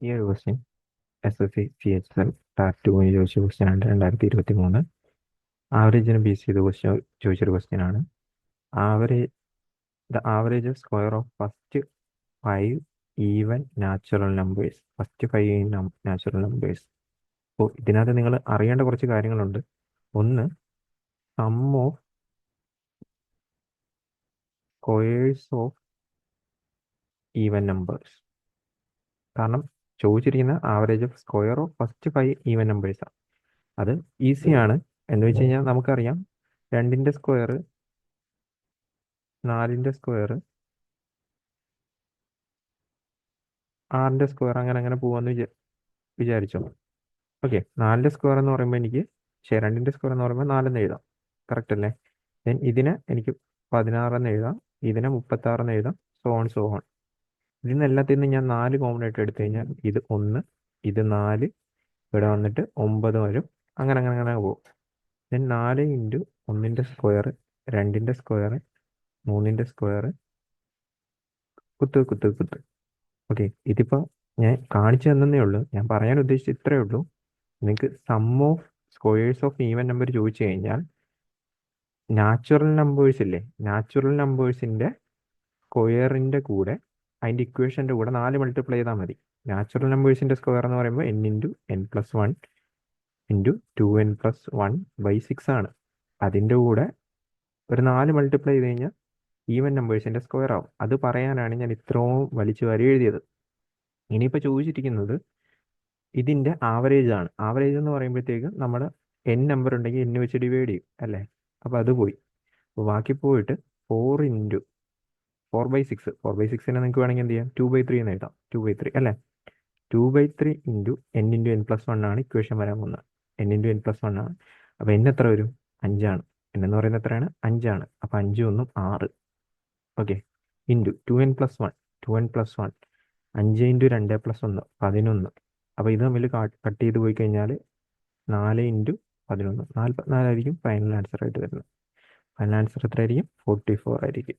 ഈ ഒരു question SSC CHL tat 2 ചോദിച്ച ക്വസ്റ്റ്യൻ ആണ്. 2023 ആവറേജിനെ ബേസ് ചെയ്ത് ചോദിച്ചൊരു ക്വസ്റ്റ്യൻ ആണ്. The average square of first 5 even natural numbers. First 5 natural numbers. അപ്പോൾ ഇതിനകത്ത് നിങ്ങൾ അറിയേണ്ട കുറച്ച് കാര്യങ്ങളുണ്ട്. ഒന്ന്, sum of squares of even numbers. കാരണം ചോദിച്ചിരിക്കുന്ന average of square of first 5 even നമ്പേഴ്സാണ്. അത് ഈസിയാണ്. എന്ന് വെച്ച് കഴിഞ്ഞാൽ നമുക്കറിയാം 2ന്റെ സ്ക്വയർ, 4ന്റെ സ്ക്വയർ, 6ന്റെ സ്ക്വയർ, അങ്ങനെ പോവാന്ന് വിചാരിച്ചോ. ഓക്കെ, 4ന്റെ സ്ക്വയർ എന്ന് പറയുമ്പോൾ 2ന്റെ സ്ക്വയർ എന്ന് പറയുമ്പോൾ 4 എന്ന് എഴുതാം. കറക്റ്റ് അല്ലേ? ദെൻ ഇതിനെ എനിക്ക് 16 എന്ന് എഴുതാം, ഇതിനെ 36 എന്ന് എഴുതാം, സോ ഓൺ. ഇതിൽ എല്ലാത്തിൽ നിന്ന് ഞാൻ 4 കോമൺ ആയിട്ട് എടുത്തു കഴിഞ്ഞാൽ ഇത് 1, ഇത് 4, ഇവിടെ വന്നിട്ട് 9 വരും. അങ്ങനെ പോകും. ദെൻ 4 ഇൻറ്റു 1ന്റെ സ്ക്വയർ, 2ന്റെ സ്ക്വയർ, 3ന്റെ സ്ക്വയർ, കുത്ത്. ഓക്കെ, ഇതിപ്പോൾ ഞാൻ കാണിച്ചു തന്നേ ഉള്ളൂ. ഞാൻ പറയാൻ ഉദ്ദേശിച്ചത് ഇത്രയേ ഉള്ളൂ. നിങ്ങൾക്ക് sum of squares of even number ചോദിച്ചു കഴിഞ്ഞാൽ നാച്ചുറൽ നമ്പേഴ്സ് ഇല്ലേ, നാച്ചുറൽ നമ്പേഴ്സിൻ്റെ സ്ക്വയറിൻ്റെ കൂടെ അതിൻ്റെ ഇക്വേഷൻ്റെ കൂടെ 4 മൾട്ടിപ്ലൈ ചെയ്താൽ മതി. നാച്ചുറൽ നമ്പേഴ്സിൻ്റെ സ്ക്വയർ എന്ന് പറയുമ്പോൾ n/n+1 ഇൻറ്റു 2n+1/6 ആണ്. അതിൻ്റെ കൂടെ ഒരു 4 മൾട്ടിപ്ലൈ ചെയ്ത് കഴിഞ്ഞാൽ ഈവൻ നമ്പേഴ്സിൻ്റെ സ്ക്വയർ ആവും. അത് പറയാനാണ് ഞാൻ ഇത്രയും വലിച്ചു വാരി എഴുതിയത്. ഇനിയിപ്പോൾ ചോദിച്ചിരിക്കുന്നത് ഇതിൻ്റെ ആവറേജ് ആണ്. ആവറേജ് എന്ന് പറയുമ്പോഴത്തേക്ക് നമ്മൾ n നമ്പർ ഉണ്ടെങ്കിൽ n വെച്ച് ഡിവൈഡ് ചെയ്യും അല്ലേ. അപ്പോൾ അത് പോയി. അപ്പോൾ ബാക്കി പോയിട്ട് 4 ഇൻറ്റു 4/6. 4/6നെ നിങ്ങൾക്ക് വേണമെങ്കിൽ എന്ത് ചെയ്യാം, 2/3 എന്ന് എഴുതാം. 2/3 അല്ലേ. 2/3 ഇൻറ്റു n/n+1 ആണ് ഇക്വേഷൻ വരാൻ പോകുന്നത്. n/n+1 ആണ്. അപ്പോൾ n എത്ര വരും? 5 ആണ്. n എന്ന് പറയുന്നത് എത്രയാണ്? 5 ആണ്. അപ്പോൾ 5 1 6. Okay, into 2n+1. 5 ഇൻറ്റു 2+1 11. അപ്പോൾ ഇത് തമ്മിൽ കട്ട് ചെയ്ത് പോയി കഴിഞ്ഞാൽ 4 ഇൻറ്റു 11 44 ആയിരിക്കും ഫൈനൽ ആൻസർ ആയിട്ട് വരുന്നത്. ഫൈനൽ ആൻസർ എത്രയായിരിക്കും? 44 ആയിരിക്കും.